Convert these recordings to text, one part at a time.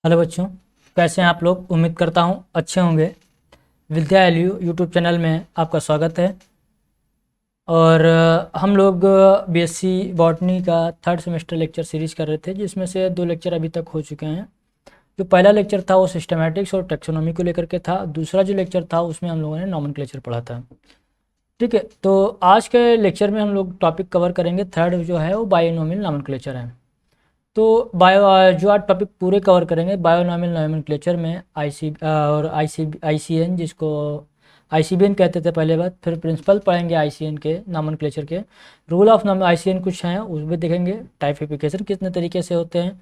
Hello बच्चों, कैसे हैं आप लोग। उम्मीद करता हूँ अच्छे होंगे। विद्या एलयू यूट्यूब चैनल में आपका स्वागत है। और हम लोग बीएससी बॉटनी का थर्ड सेमेस्टर लेक्चर सीरीज कर रहे थे, जिसमें से 2 लेक्चर अभी तक हो चुके हैं। जो पहला लेक्चर था वो सिस्टमैटिक्स और टेक्सोनॉमी को लेकर के था। दूसरा जो लेक्चर था उसमें हम लोगों ने नॉमेनक्लेचर पढ़ा था। ठीक है, तो आज के लेक्चर में हम लोग टॉपिक कवर करेंगे। थर्ड जो है वो बायोनॉमियल नॉमेनक्लेचर है। तो जो आज टॉपिक पूरे कवर करेंगे बायोनॉमियल नॉमेनक्लेचर में और आईसीएन, जिसको आईसीबीएन कहते थे पहले बात, फिर प्रिंसिपल पढ़ेंगे आईसीएन के नॉमेनक्लेचर के। रूल ऑफ आईसीएन कुछ हैं उसमें देखेंगे। टाइपिफिकेशन कितने तरीके से होते हैं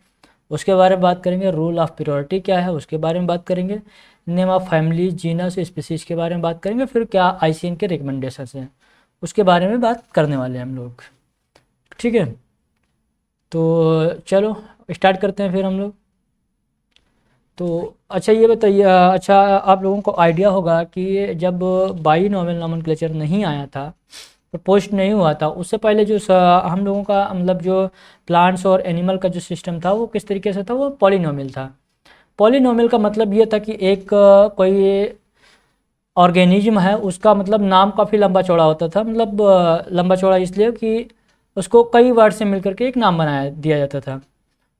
उसके बारे में बात करेंगे। रूल ऑफ प्रियोरिटी क्या है उसके बारे में बात करेंगे। Name of family, genus, species के बारे में बात करेंगे। फिर क्या आईसीएन के रिकमेंडेशंस हैं उसके बारे में बात करने वाले हैं हम लोग। ठीक है, तो चलो स्टार्ट करते हैं फिर हम लोग। तो अच्छा ये बताइए, अच्छा आप लोगों को आइडिया होगा कि जब बाईनॉमियल नॉमेनक्लेचर नहीं आया था, प्रपोज्ड नहीं हुआ था, उससे पहले जो हम लोगों का मतलब जो प्लांट्स और एनिमल का जो सिस्टम था वो किस तरीके से था, वो पॉलिनॉमियल था। पॉलिनॉमियल का मतलब ये था कि एक कोई ऑर्गेनिज्म है उसका मतलब नाम काफ़ी लंबा चौड़ा होता था। मतलब लंबा चौड़ा इसलिए कि उसको कई वर्ड से मिलकर के एक नाम बनाया दिया जाता था।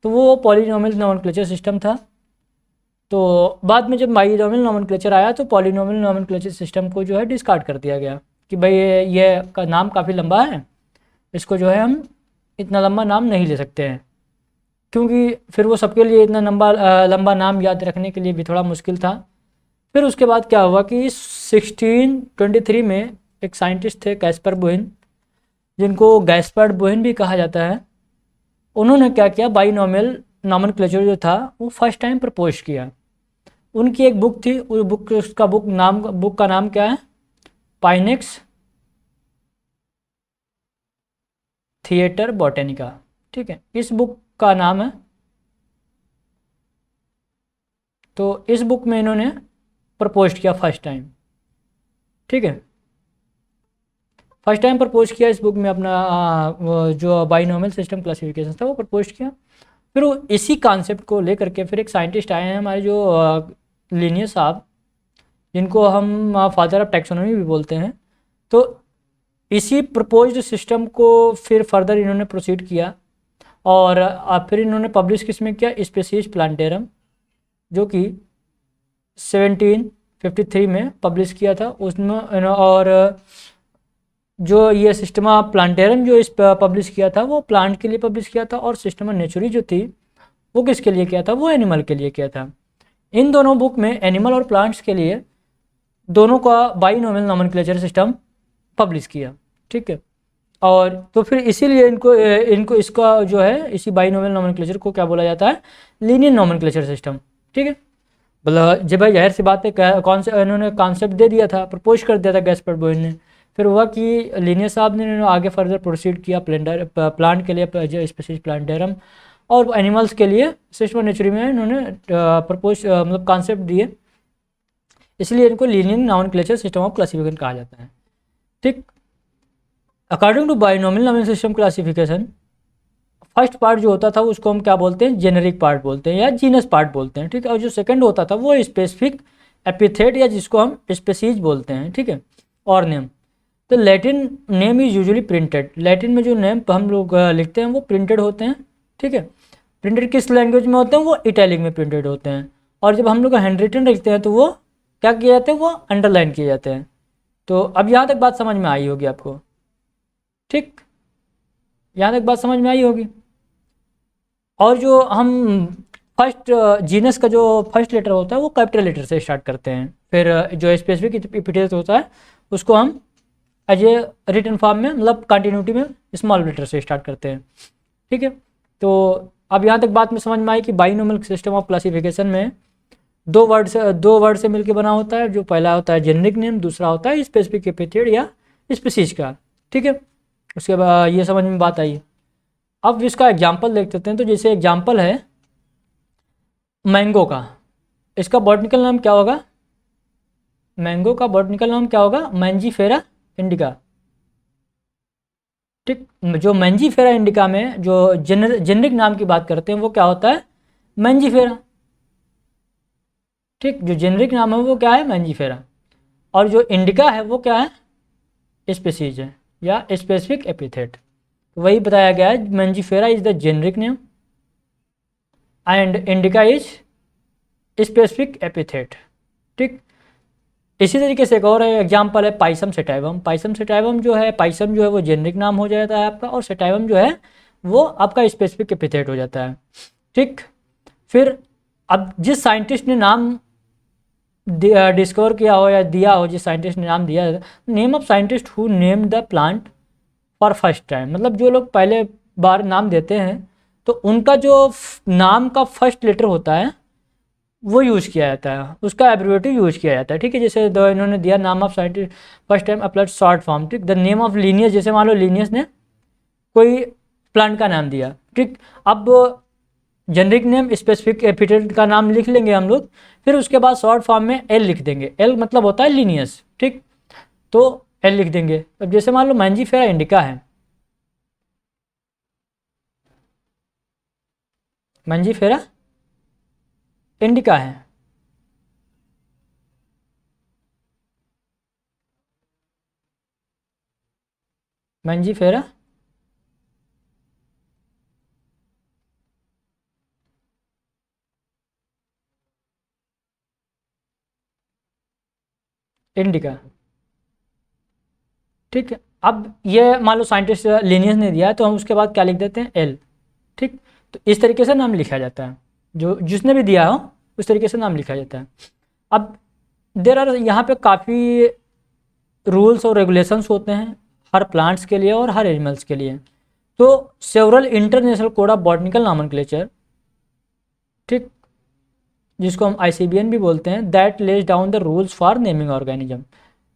तो वो पॉलिनोमियल नॉमेनक्लेचर सिस्टम था। तो बाद में जब बाईनोमियल नॉमेनक्लेचर आया तो पॉलिनोमियल नॉमेनक्लेचर सिस्टम को जो है डिस्कार्ड कर दिया गया कि भाई ये का नाम काफ़ी लंबा है, इसको जो है हम इतना लंबा नाम नहीं ले सकते हैं, क्योंकि फिर वो सबके लिए इतना लंबा नाम याद रखने के लिए भी थोड़ा मुश्किल था। फिर उसके बाद क्या हुआ कि 1623 में एक साइंटिस्ट थे गैस्पर बोइन, जिनको गैस्पर्ड बोइन भी कहा जाता है। उन्होंने क्या किया, बाईनोमियल नॉमेनक्लेचर जो था वो फर्स्ट टाइम प्रपोज किया। उनकी एक बुक थी, उस बुक उसका बुक का नाम क्या है, पाइनेक्स थिएटर बॉटेनिका। ठीक है, इस बुक का नाम है। तो इस बुक में इन्होंने प्रपोज किया फर्स्ट टाइम। ठीक है, फर्स्ट टाइम प्रपोज किया इस बुक में अपना वो जो बाइनोमियल सिस्टम क्लासिफिकेशन था वो प्रपोज किया। फिर वो इसी कॉन्सेप्ट को लेकर के फिर एक साइंटिस्ट आए हैं हमारे जो लीनियस साहब, जिनको हम फादर ऑफ टैक्सोनॉमी भी बोलते हैं। तो इसी प्रपोज्ड सिस्टम को फिर फर्दर इन्होंने प्रोसीड किया और फिर इन्होंने पब्लिश किस में किया, स्पीशीज प्लांटेरम, जो कि 1753 में पब्लिश किया था उसमें। और जो ये सिस्टमा प्लांटेरम जो इस पब्लिश किया था वो प्लांट के लिए पब्लिश किया था, और सिस्टमा नेचुरी जो थी वो किसके लिए किया था, वो एनिमल के लिए किया था। इन दोनों बुक में एनिमल और प्लांट्स के लिए दोनों का बाइनोमियल नॉमेनक्लेचर सिस्टम पब्लिश किया। ठीक है, और तो फिर इसीलिए इनको इनको इसका जो है इसी बाइनोमियल नॉमेनक्लेचर को क्या बोला जाता है, लीनियर नॉमेनक्लेचर सिस्टम। ठीक है, मतलब जब भाई जाहिर सी बात है, कौन से इन्होंने कॉन्सेप्ट दे दिया था, प्रपोज कर दिया था गैस्पर बोइन ने। फिर हुआ कि लीनियर साहब ने इन्होंने आगे फर्दर प्रोसीड किया प्लांट के लिए जो स्पेसीज प्लांटेरम, और एनिमल्स के लिए सिस्टम नेचुरी में इन्होंने प्रपोज मतलब कॉन्सेप्ट दिए। इसलिए इनको linear nomenclature system of classification कहा जाता है। ठीक, according to binomial nomenclature system classification, first part जो होता था उसको हम क्या बोलते हैं, जेनेरिक पार्ट बोलते हैं या जीनस पार्ट बोलते हैं। ठीक है, और जो सेकंड होता था वो स्पेसिफिक एपिथेट या जिसको हम स्पेसीज बोलते हैं। ठीक है, और नेम। तो Latin name is usually printed. Latin में जो नेम हम लोग लिखते हैं वो प्रिंटेड होते हैं। ठीक है, प्रिंटेड किस लैंग्वेज में होते हैं, वो इटैलिक में प्रिंटेड होते हैं। और जब हम लोग हैंड रिटन लिखते हैं तो वो क्या किए जाते हैं, वो अंडरलाइन किए जाते हैं। तो अब यहाँ तक बात समझ में आई होगी आपको। ठीक, यहाँ तक बात समझ में आई होगी। और जो हम फर्स्ट जीनस का जो फर्स्ट लेटर होता है वो कैपिटल लेटर से स्टार्ट करते हैं। फिर जो स्पेसिफिक एपिथेट होता है उसको हम एज ए रिटन फॉर्म में मतलब कंटिन्यूटी में स्मॉल लेटर से स्टार्ट करते हैं। ठीक है, तो अब यहाँ तक बात में समझ में आई कि बाइनोमियल सिस्टम ऑफ क्लासिफिकेशन में दो वर्ड से मिलकर बना होता है। जो पहला होता है जेनेरिक नेम, दूसरा होता है स्पेसिफिक एपिथेट या स्पीशीज का। ठीक है, उसके बाद ये समझ में बात आई। अब इसका एग्जाम्पल देख सकते हैं। तो जैसे एग्जाम्पल है मैंगो का, इसका बॉटनिकल नाम क्या होगा, मैंगो का बॉटनिकल नाम क्या होगा, मैंजीफेरा इंडिका। ठीक, जो मैंजीफेरा इंडिका में जो जेनेरिक नाम की बात करते हैं वो क्या होता है, मैंजीफेरा। ठीक, जो जेनरिक नाम है वो क्या है, मैंजीफेरा, और जो इंडिका है वो क्या है, स्पीसीज है या स्पेसिफिक एपिथेट। वही बताया गया है, Mangifera is the generic name and indica is specific epithet. ठीक, इसी तरीके से एक और एग्जाम्पल है पाइसम सेटाइवम। पाइसम सेटाइवम जो है, पाइसम जो है वो जेनरिक नाम हो जाता है आपका, और सेटाइवम जो है वो आपका स्पेसिफिक एपिथेट हो जाता है। ठीक, फिर अब जिस साइंटिस्ट ने नाम डिस्कवर किया हो या दिया हो, जिस साइंटिस्ट ने नाम दिया है, name of scientist who name the plant for first time, मतलब जो लोग पहले बार नाम देते हैं तो उनका जो नाम का फर्स्ट लेटर होता है वो यूज़ किया जाता है, उसका एब्रिवेटिव यूज़ किया जाता है। ठीक है, जैसे दो इन्होंने दिया नाम of scientist first time applied short form. ठीक, द नेम ऑफ लीनियस, जैसे मान लो लीनियस ने कोई प्लांट का नाम दिया। ठीक, अब जेनरिक नेम स्पेसिफिक एपिथेट का नाम लिख लेंगे हम लोग, फिर उसके बाद शॉर्ट फॉर्म में एल लिख देंगे। एल मतलब होता है लीनियस। ठीक, तो एल लिख देंगे। अब जैसे मान लो मैंजीफेरा इंडिका है, मैंजीफेरा इंडिका है, मैंजीफेरा इंडिका। ठीक है, अब ये मान लो साइंटिस्ट लीनियस ने दिया है तो हम उसके बाद क्या लिख देते हैं, एल। ठीक, तो इस तरीके से नाम लिखा जाता है, जो जिसने भी दिया हो उस तरीके से नाम लिखा जाता है। अब देर आर यहाँ पे काफ़ी रूल्स और रेगुलेशंस होते हैं हर प्लांट्स के लिए और हर एनिमल्स के लिए। तो several international code of botanical nomenclature, ठीक, जिसको हम ICBN भी बोलते हैं, that lays down the rules for naming organism.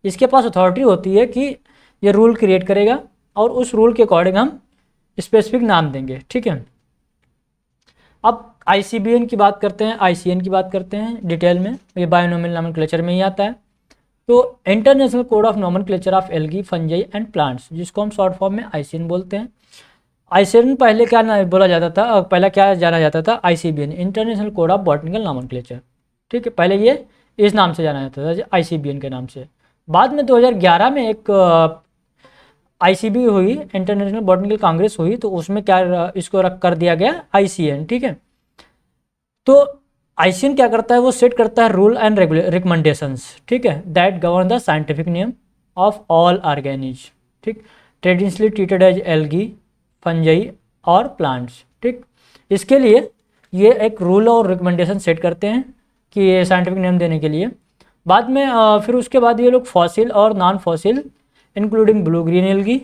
इसके पास अथॉरिटी होती है कि ये रूल क्रिएट करेगा और उस रूल के अकॉर्डिंग हम स्पेसिफिक नाम देंगे। ठीक है, अब ICBN की बात करते हैं, ICN की बात करते हैं डिटेल में, ये बायोनोमियल नॉमेनक्लेचर में ही आता है। तो international code of nomenclature of algae fungi and plants, जिसको हम शॉर्ट फॉर्म में ICN बोलते हैं। ICN पहले क्या ना बोला जाता था, पहला क्या जाना जाता था, ICBN, international code of botanical nomenclature. ठीक है, पहले ये इस नाम से जाना जाता था, ICBN के नाम से। बाद में 2011 में एक ICB हुई, इंटरनेशनल बॉटनिकल कांग्रेस हुई, तो उसमें क्या इसको रख कर दिया गया, ICN। ठीक है, तो ICN क्या करता है, वो सेट करता है रूल एंड रिकमेंडेशंस, ठीक है, that govern the scientific name of all organisms. ठीक, traditionally treated as algae, fungi और प्लांट्स। ठीक, इसके लिए ये एक रूल और रिकमेंडेशन सेट करते हैं कि ये साइंटिफिक नेम देने के लिए। बाद में फिर उसके बाद ये लोग फॉसिल और non fossil including blue green algae,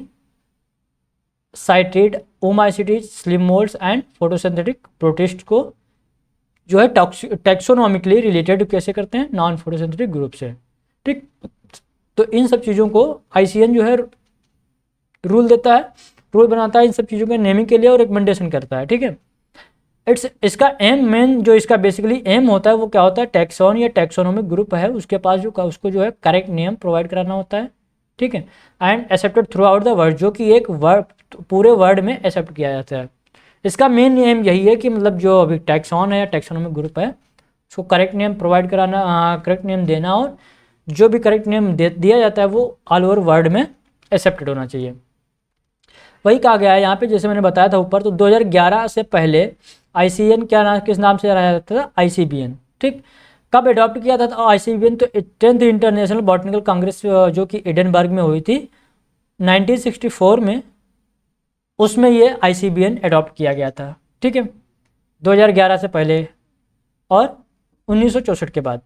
chytrids, oomycetes, slime moulds and photosynthetic protist को जो है टैक्सोनॉमिकली रिलेटेड कैसे करते हैं, नॉन फोटोसिंथेटिक ग्रुप से। ठीक, तो इन सब चीज़ों को ICN जो है रूल देता है, रूल बनाता है इन सब चीज़ों के नेमिंग के लिए और रिकमेंडेशन करता है। ठीक है, इसका एम मेन जो इसका बेसिकली एम होता है वो क्या होता है, टैक्सॉन या टैक्सोनॉमिक ग्रुप है उसके पास जो उसको जो है करेक्ट नेम प्रोवाइड कराना होता है। ठीक है, and accepted through out the world, जो कि एक वर्ड पूरे वर्ल्ड में एक्सेप्ट किया जाता है। इसका मेन एम यही है कि मतलब जो अभी टैक्सॉन है या टैक्सोनॉमिक ग्रुप है उसको करेक्ट नेम प्रोवाइड कराना, करेक्ट नेम देना, और जो भी करेक्ट नेम दिया जाता है वो ऑल ओवर वर्ल्ड में एक्सेप्टेड होना चाहिए। वही कहा गया है यहाँ पे, जैसे मैंने बताया था ऊपर, तो 2011 से पहले ICN क्या नाम, किस नाम से जाना जाता था, ICBN। ठीक, कब अडॉप्ट किया था ICBN, तो 10th इंटरनेशनल बॉटनिकल कांग्रेस जो कि एडनबर्ग में हुई थी 1964 में, उसमें ये ICBN अडॉप्ट किया गया था। ठीक है, 2011 से पहले और 1964 के बाद।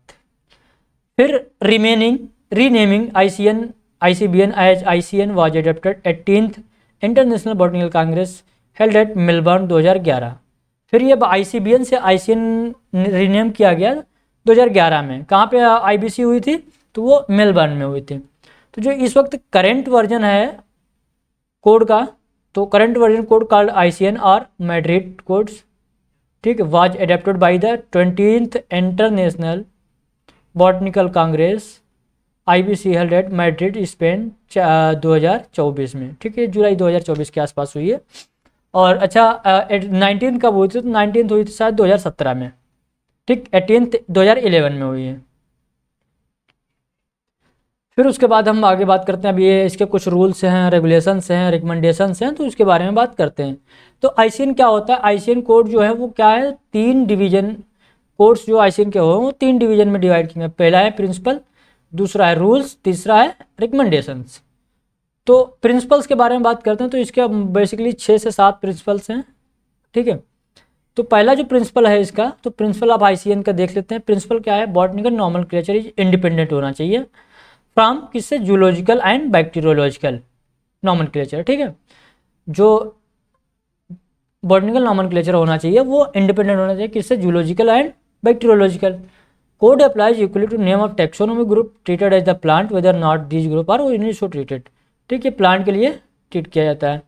फिर renaming ICBN as ICN was adopted 18th international botanical congress held at Melbourne 2011। फिर ये ICBN से ICN रीनेम किया गया 2011 में। कहाँ पे IBC हुई थी, तो वो मेलबर्न में हुई थी। तो जो इस वक्त करेंट वर्जन है कोड का, तो current version code called ICN और मैड्रिड कोड्स, ठीक, was adapted by the 20th international botanical Congress IBC held at Madrid Spain 2024 में। ठीक है, जुलाई 2024 के आसपास हुई है। और अच्छा 19 कब हुई थी, तो 19 हुई थी शायद 2017 में। ठीक, 18th 2011 में हुई है। फिर उसके बाद हम आगे बात करते हैं, अब ये इसके कुछ रूल्स हैं, रेगुलेशंस हैं, रिकमेंडेशंस हैं, तो उसके बारे में बात करते हैं। तो आईसीएन क्या होता है? आईसीएन कोड जो है वो क्या है, 3 डिवीजन कोड्स जो आईसीएन के हो वो 3 डिवीजन में डिवाइड किए हैं। पहला है प्रिंसिपल, दूसरा है रूल्स, तीसरा है रिकमेंडेशंस। तो प्रिंसिपल्स के बारे में बात करते हैं, तो इसके बेसिकली 6 से 7 प्रिंसिपल्स हैं, ठीक है। तो पहला जो प्रिंसिपल है इसका, तो प्रिंसिपल ऑफ आईसीएन का देख लेते हैं। प्रिंसिपल क्या है? बॉटनिकल नॉमेनक्लेचर इज इंडिपेंडेंट होना चाहिए फ्रॉम किससे? जूलॉजिकल एंड बैक्टीरियोलॉजिकल नॉमेनक्लेचर, ठीक है। जो बॉटनिकल नॉमेनक्लेचर होना चाहिए वो इंडिपेंडेंट होना चाहिए किससे? Zoological and bacteriological. Code applies equally to name of taxonomy group treated as the plant whether not these group are originally so treated, ठीक है, प्लांट के लिए ट्रीट किया जाता है।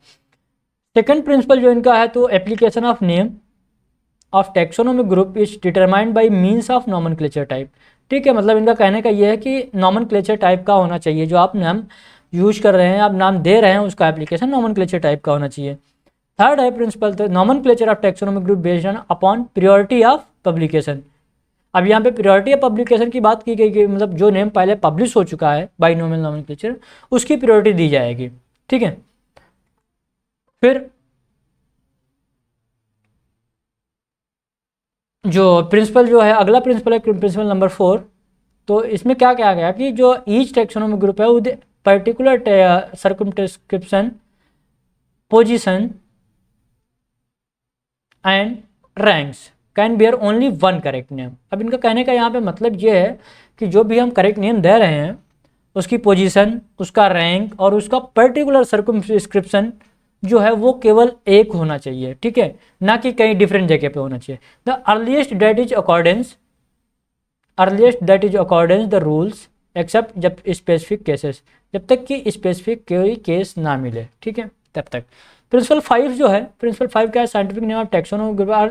सेकंड प्रिंसिपल जो इनका है, तो application of name of taxonomic group is determined by means of nomenclature type, ठीक है। मतलब इनका कहने का ये है कि नॉमेनक्लेचर टाइप का होना चाहिए, जो आप नाम यूज कर रहे हैं, आप नाम दे रहे हैं, उसका एप्लीकेशन नॉमेनक्लेचर टाइप का होना चाहिए। थर्ड है principle nomenclature of taxonomic group based on upon priority of publication. अब यहाँ पे प्रियोरिटी ऑफ पब्लिकेशन की बात की गई कि मतलब जो नेम पहले पब्लिश हो चुका है बाइनोमियल नॉमेनक्लेचर, उसकी प्रियोरिटी दी जाएगी, ठीक है। फिर जो प्रिंसिपल जो है, अगला प्रिंसिपल है प्रिंसिपल नंबर 4। तो इसमें क्या कहा गया कि जो ईच टैक्सोनॉमिक ग्रुप है with particular circumscription, position and ranks can bear only one correct name. अब इनका कहने का यहाँ पे मतलब ये है कि जो भी हम करेक्ट नेम दे रहे हैं, उसकी पोजीशन, उसका रैंक और उसका पर्टिकुलर सर्कमस्क्रिप्शन जो है वो केवल एक होना चाहिए, ठीक है, ना कि कहीं डिफरेंट जगह पे होना चाहिए। The earliest that is accordance the rules except जब स्पेसिफिक केसेस, जब तक कि स्पेसिफिक कोई केस ना मिले, ठीक है, तब तक। प्रिंसिपल 5 जो है, प्रिंसिपल 5 क्या है? Scientific name of taxonomic group are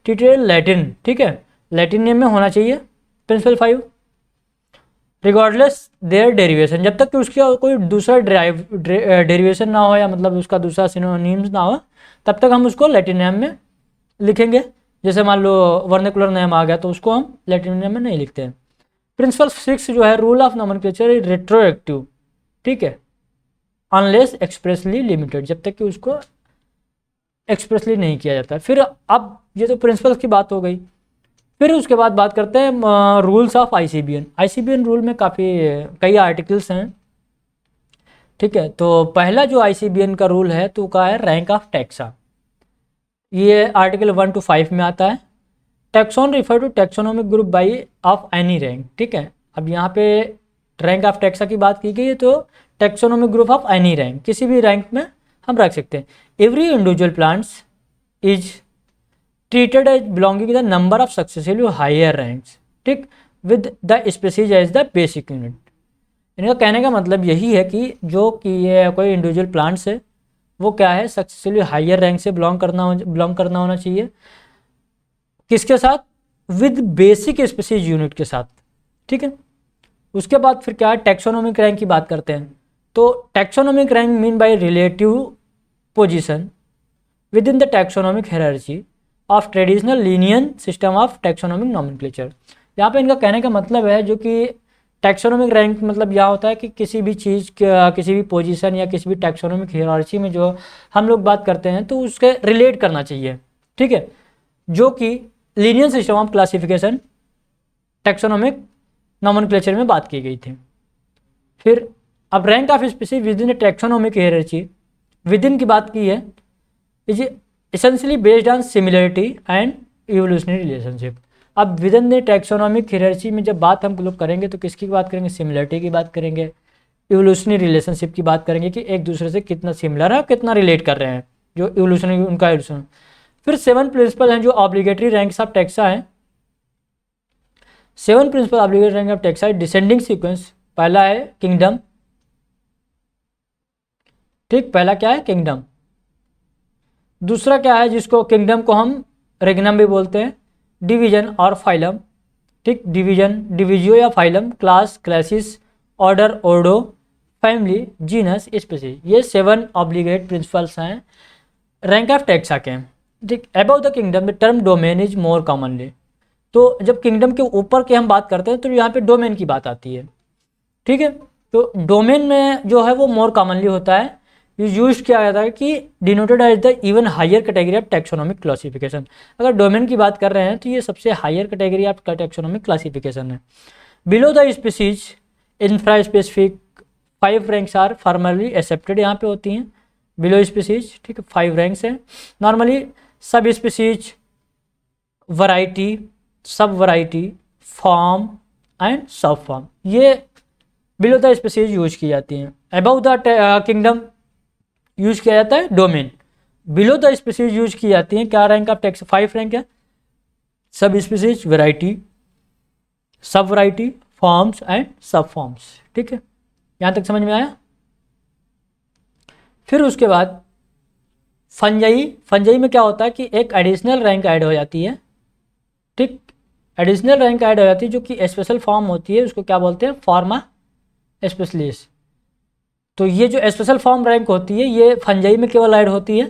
treated Latin, ठीक है, लैटिन नेम में होना चाहिए प्रिंसिपल 5, रिगार्डलेस देयर डेरिवेशन, जब तक कि उसका कोई दूसरा डेरिवेशन ना हो, या मतलब उसका दूसरा सिनोनिम्स ना हो, तब तक हम उसको लैटिन नेम में लिखेंगे। जैसे मान लो वर्निकुलर नेम आ गया तो उसको हम लैटिन नेम में नहीं लिखते हैं। प्रिंसिपल 6 जो है, rule of nomenclature is retroactive, ठीक है, अनलेस एक्सप्रेसली लिमिटेड, जब तक कि उसको एक्सप्रेसली नहीं किया जाता। फिर अब ये तो प्रिंसिपल्स की बात हो गई। फिर उसके बाद बात करते हैं rules of ICBN. ICBN rule में कई आर्टिकल्स हैं, ठीक है। तो पहला जो आईसीबीएन का रूल है तो क्या है? Rank of taxa. ये आर्टिकल 1 to 5 में आता है। Taxon refer to taxonomic group by of any rank, ठीक है। अब यहाँ पे रैंक ऑफ टैक्सा की बात की गई है, तो taxonomic group of any rank, किसी भी रैंक में हम रख सकते हैं। Every individual plants is treated as belonging the number of successively higher ranks, ठीक, with the species as the basic unit. इनका कहने का मतलब यही है कि जो कि ये कोई इंडिविजुअल प्लांट्स है वो क्या है? सक्सेसिवली हायर रैंक से बिलोंग करना होना चाहिए, किसके साथ? विद बेसिक स्पीसीज यूनिट के साथ, ठीक है। उसके बाद फिर क्या है? टैक्सोनॉमिक रैंक की बात करते हैं। तो taxonomic rank mean by relative position with in the taxonomic hierarchy of traditional Linnean system of taxonomic nomenclature. यहाँ पे इनका कहने का मतलब है जो कि टैक्सोनॉमिक रैंक मतलब यह होता है कि किसी भी चीज़, किसी भी पोजीशन या किसी भी टैक्सोनॉमिक हायरार्की में जो हम लोग बात करते हैं तो उसके रिलेट करना चाहिए, ठीक है, जो कि linear system of classification taxonomic nomenclature में बात की गई थी। फिर अब rank of species within taxonomic hierarchy, within की बात की है, is essentially based on similarity and evolutionary relationship. अब within the taxonomic hierarchy में जब बात हम लोग करेंगे तो किसकी बात करेंगे? सिमिलरिटी की बात करेंगे, इवोल्यूशनरी रिलेशनशिप की बात करेंगे कि एक दूसरे से कितना सिमिलर है, कितना रिलेट कर रहे हैं, जो इवोल्यूशनरी उनका इवोल्यूशन। फिर 7 प्रिंसिपल हैं जो ऑब्लिगेटरी रैंक्स ऑफ टैक्सा हैं। 7 principal obligatory rank of taxa descending sequence. पहला है किंगडम, ठीक, पहला क्या है? किंगडम। दूसरा क्या है जिसको किंगडम को हम रेगनम भी बोलते हैं? डिवीजन और फाइलम, ठीक, डिवीजन, डिविजियो या phylum, class, classis, order, ordo, family, genus, species. ये 7 ऑब्लिगेट प्रिंसिपल्स हैं रैंक ऑफ टैक्सा के, ठीक। Above the kingdom the term domain is more commonly. तो जब किंगडम के ऊपर की हम बात करते हैं तो यहाँ पे डोमेन की बात आती है, ठीक है। तो डोमेन में जो है वो मोर कॉमनली होता है, यूज किया जाता है कि denoted as the even higher category of taxonomic classification. अगर डोमेन की बात कर रहे हैं तो ये सबसे higher category of taxonomic classification है। Below the species infra specific 5 ranks are formally accepted, यहाँ पे होती हैं बिलो स्पीसीज, ठीक है, 5 रैंक्स हैं। नॉर्मली सब स्पीसीज, वैरायटी, सब वैरायटी, फॉर्म एंड सब फॉर्म, ये बिलो द स्पीसीज यूज की जाती हैं। अबव द किंगडम यूज किया जाता है domain, below the species use की जाती हैं क्या रैंक ऑफ टैक्स, 5 रैंक है, सब स्पीसीज, वैरायटी, सब वैरायटी, फॉर्म्स एंड सब फॉर्म्स, ठीक है, यहाँ तक समझ में आया। फिर उसके बाद फंजाई, फंजाई में क्या होता है कि एक एडिशनल रैंक ऐड हो जाती है, ठीक, एडिशनल रैंक ऐड हो जाती है जो कि स्पेशल फॉर्म होती है, उसको क्या बोलते हैं, फॉर्मा स्पेशलिस्ट। तो ये जो स्पेशल फॉर्म रैंक होती है ये फंजाई में केवल ऐड होती है,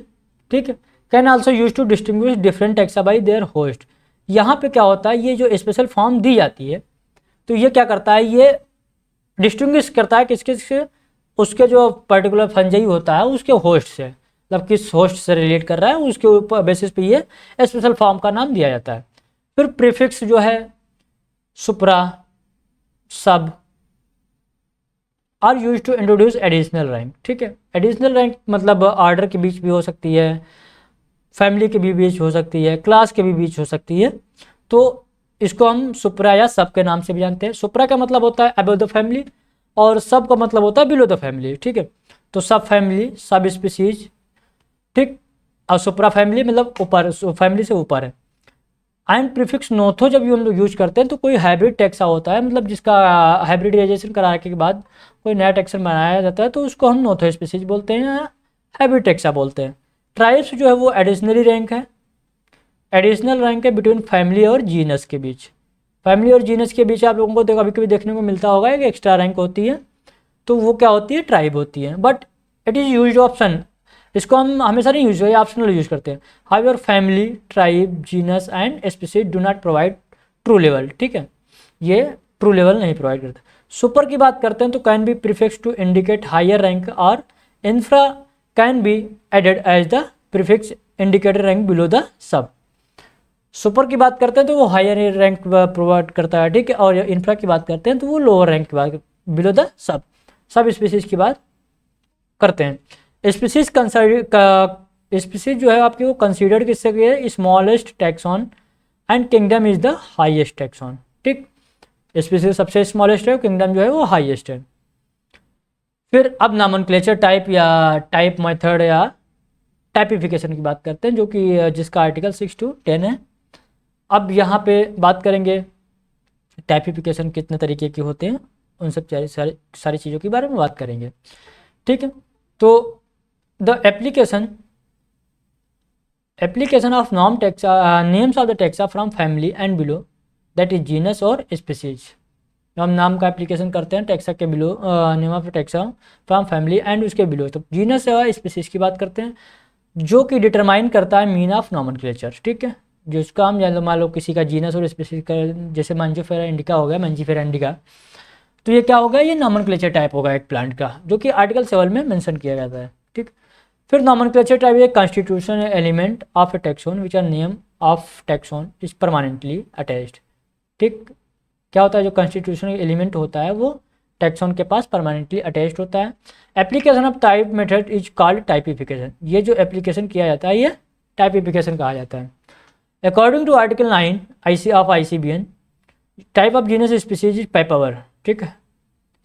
ठीक है। Can also use to distinguish different taxa by their host. यहाँ पे क्या होता है, ये जो स्पेशल फॉर्म दी जाती है तो ये क्या करता है, ये डिस्टिंग्विश करता है किसके से, उसके जो पर्टिकुलर फंजाई होता है उसके होस्ट से, मतलब किस होस्ट से रिलेट कर रहा है उसके ऊपर बेसिस पे ये स्पेशल फॉर्म का नाम दिया जाता है। फिर प्रीफिक्स जो है supra, sub are use to introduce additional rank, ठीक है। एडिशनल रैंक मतलब ऑर्डर के बीच भी हो सकती है, फैमिली के भी बीच हो सकती है, क्लास के भी बीच हो सकती है, तो इसको हम सुप्रा या सब के नाम से भी जानते हैं। सुप्रा का मतलब होता है अबव द फैमिली और सब का मतलब होता है बिलो द फैमिली, ठीक है। तो सब फैमिली, सब स्पीसीज, ठीक, और सुप्रा फैमिली मतलब ऊपर, फैमिली से ऊपर है। एंड प्रीफिक्स नोथो जब हम लोग यूज करते हैं तो कोई हाइब्रिड टैक्सा होता है, मतलब जिसका हाइब्रिडाइजेशन कराने के बाद कोई नया टैक्सा बनाया जाता है तो उसको हम नोथो स्पीसीज बोलते हैं या हाइब्रिड टैक्सा बोलते हैं। ट्राइब्स जो है वो एडिशनली रैंक है, एडिशनल रैंक है बिटवीन फैमिली और जीनस के बीच। फैमिली और जीनस के बीच आप लोगों को कभी कभी देखने को मिलता होगा एक एक्स्ट्रा रैंक होती है, तो वो क्या होती है, ट्राइब होती है, but it is use option, इसको हम हमेशा नहीं यूज, ऑप्शनल यूज करते हैं। However family, tribe, genus and species do not provide true level, ठीक है, ये ट्रू लेवल नहीं प्रोवाइड करते। सुपर की बात करते हैं तो can be prefix to indicate higher rank और infra can be added as the prefix indicator rank below the sub. Super की बात करते हैं तो वो हायर रैंक प्रोवाइड करता है, ठीक है, और इंफ्रा की बात करते हैं तो वो लोअर रैंक की बात, बिलो द सब, सब स्पीसीज की बात करते हैं। स्पीसीज स्पीसीज जो है आपकी वो कंसीडर्ड किससे की है, smallest taxon and kingdom is the highest taxon, ठीक, स्पीसीज सबसे स्मॉलेस्ट है, किंगडम जो है वो हाईएस्ट है। फिर अब नॉमेनक्लेचर टाइप या टाइप मेथड या टाइपिफिकेशन की बात करते हैं जो कि जिसका आर्टिकल 6 to 10 है। अब यहाँ पे बात करेंगे टाइपिफिकेशन कितने तरीके के होते हैं, उन सब सारी चीज़ों के बारे में बात करेंगे, ठीक है। तो the application of nom taxa, names of the taxa from family and below that is genus और स्पीसीज। हम नाम का एप्लीकेशन करते हैं टैक्सा के below, name of taxa from family and उसके बिलो, तो जीनस और स्पीसीज की बात करते हैं जो कि डिटरमाइन करता है मीन ऑफ नॉमेनक्लेचर, ठीक है। जिसका हम मान लो किसी का जीनस और स्पीसीज का, जैसे मंजीफेरा इंडिका हो गया, मंजीफेरा इंडिका, तो ये क्या होगा, ये नॉमेनक्लेचर टाइप होगा एक प्लांट का जो कि आर्टिकल 7 में मेंशन किया जाता है, ठीक। फिर nomenclature type a constitution element of a taxon which are name of taxon is permanently attached, ठीक। क्या होता है, जो कॉन्स्टिट्यूशन एलिमेंट होता है वो टैक्सोन के पास परमानेंटली अटैच्ड होता है। Application of type method is called typification, ये जो एप्लीकेशन किया जाता है ये टाइपिफिकेशन कहा जाता है। According to article 9 IC of ICBN, type of genus species is Papaver, ठीक है,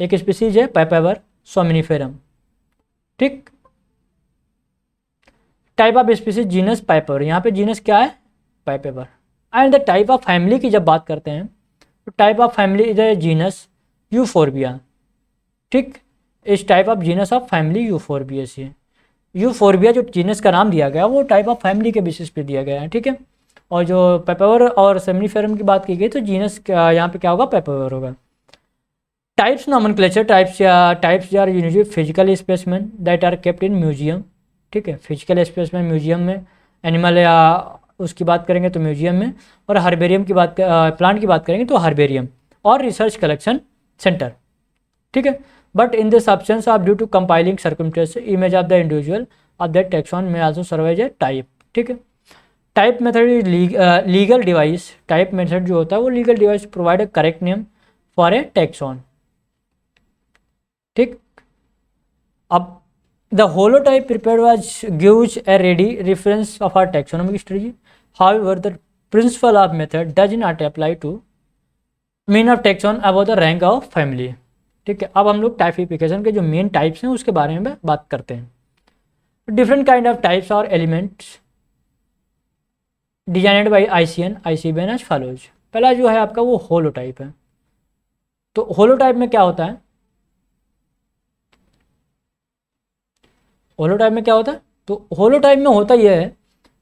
एक स्पीसीज है पाइपावर सोमिनिफेरम, ठीक। Type of species genus Papaver, यहाँ पे जीनस क्या है, Papaver. And the type of family की जब बात करते हैं तो type of family is a genus Euphorbia, ठीक। इस type of genus of family Euphorbia से, यूफोरबिया जो जीनस का नाम दिया गया वो टाइप ऑफ फैमिली के बेसिस पे दिया गया है, ठीक है। और जो पाइपावर और सोमिनिफेरम की बात की गई तो जीनस यहाँ पे क्या होगा, पाइपावर होगा। Types nomenclature types are usually physical specimen that are kept in museum, ठीक है, फिजिकल स्पेसिमेन म्यूजियम में एनिमल या उसकी बात करेंगे तो म्यूजियम में, और हर्बेरियम की बात प्लांट की बात करेंगे तो हर्बेरियम और रिसर्च कलेक्शन सेंटर, ठीक है। But in this options of due to compiling circumstances image of the individual of that taxon में also serve as a type, ठीक है। Type method is legal device, type method जो होता है वो legal device provide a correct name for a taxon, ठीक। अब the holotype prepared was gives a ready reference of our taxonomic strategy. However, the principle of method does not apply to mean of taxon about the rank of family, ठीक है। अब हम लोग typification के जो main types हैं उसके बारे में बात करते हैं। डिफरेंट काइंड ऑफ टाइप्स और elements designed by ICBN as follows. पहला जो है आपका वो होलोटाइप है। तो होलोटाइप में क्या होता है, होलोटाइप में क्या होता है, तो होलोटाइप में होता यह है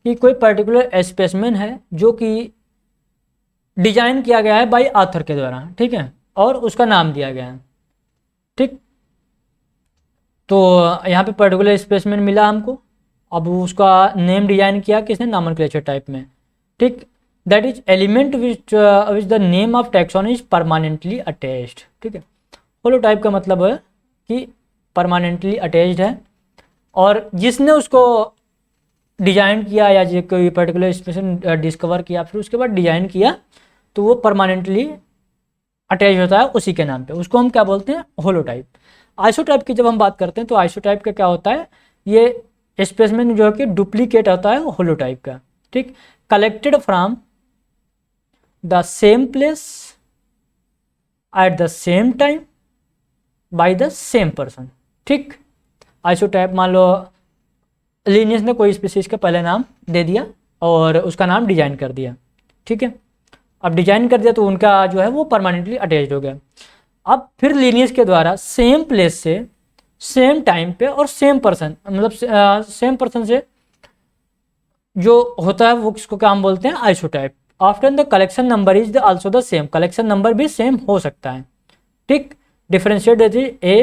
कि कोई पर्टिकुलर स्पेसिमेन है जो कि डिजाइन किया गया है बाय ऑथर के द्वारा, ठीक है, और उसका नाम दिया गया है, ठीक। तो यहाँ पे पर्टिकुलर स्पेसिमेन मिला हमको, अब उसका नेम डिजाइन किया किसने, नॉमेनक्लेचर टाइप में, ठीक। That is element which the name of taxon is permanently attached, ठीक है। होलोटाइप का मतलब है कि परमानेंटली अटैच्ड है, और जिसने उसको डिजाइन किया या जो कोई पर्टिकुलर स्पेसिमेन डिस्कवर किया फिर उसके बाद डिजाइन किया तो वो परमानेंटली अटैच होता है उसी के नाम पे, उसको हम क्या बोलते हैं, होलोटाइप। आइसोटाइप की जब हम बात करते हैं तो आइसोटाइप का क्या होता है, ये स्पेसिमेन जो है कि डुप्लीकेट होता है होलोटाइप का, ठीक। Collected from the same place at the same time by the same person, ठीक। आइसोटाइप मान लो लिनियस ने कोई स्पीसीज का पहले नाम दे दिया और उसका नाम डिजाइन कर दिया, ठीक है। अब डिजाइन कर दिया तो उनका जो है वो परमानेंटली अटैच्ड हो गया। अब फिर लिनियस के द्वारा सेम प्लेस से सेम टाइम पे और सेम पर्सन, मतलब सेम पर्सन से जो होता है वो किसको क्या हम बोलते हैं, isotype. After the collection number is also the same, collection number भी सेम हो सकता है, ठीक। डिफरेंशिएट देती A,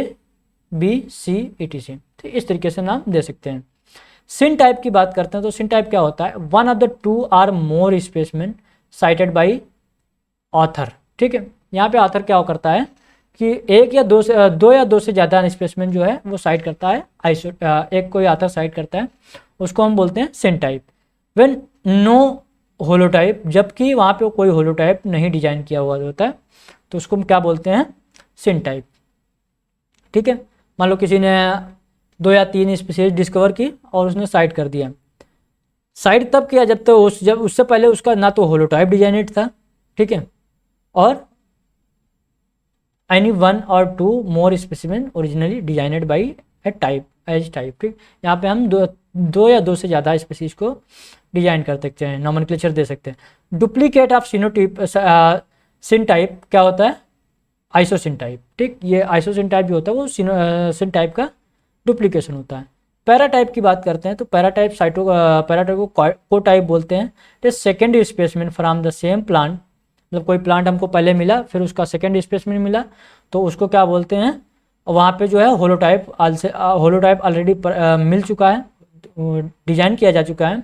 B, C etc, ठीक। इस तरीके से नाम दे सकते हैं। सिन टाइप की बात करते हैं तो सिन टाइप क्या होता है, one of the two or more specimen cited by author, ठीक है। यहाँ पे ऑथर क्या करता है कि दो या दो से ज़्यादा स्पेसिमेन जो है वो साइट करता है, एक कोई ऑथर साइट करता है, उसको हम बोलते हैं सिन टाइप। व्हेन नो होलोटाइप, जबकि वहाँ पे कोई होलोटाइप नहीं डिजाइन किया हुआ होता है तो उसको हम क्या बोलते हैं, सिन टाइप, ठीक है। मान लो किसी ने 2 या 3 स्पीशीज डिस्कवर की और उसने साइट कर दिया, साइट तब किया जब जब उससे पहले उसका ना तो होलोटाइप डिजाइनेड था, ठीक है, और एनी वन और two more specimen originally designed by a type as type, ठीक। यहाँ पे हम दो या दो से ज़्यादा स्पीसीज को डिजाइन कर सकते हैं, नॉमेनक्लेचर दे सकते हैं। डुप्लीकेट ऑफ सिनोटाइप सिन टाइप क्या होता है, आइसोसिन टाइप, ठीक। ये आइसोसिन टाइप जो होता है वो सिन टाइप का डुप्लीकेशन होता है। पैराटाइप की बात करते हैं तो पैराटाइप पैराटाइप को कोटाइप बोलते हैं। तो second specimen from the same plant, मतलब कोई प्लांट हमको पहले मिला फिर उसका सेकेंड स्पेसिमेन मिला तो उसको क्या बोलते हैं, वहाँ पे जो है होलोटाइप ऑलरेडी मिल चुका है, डिजाइन किया जा चुका है,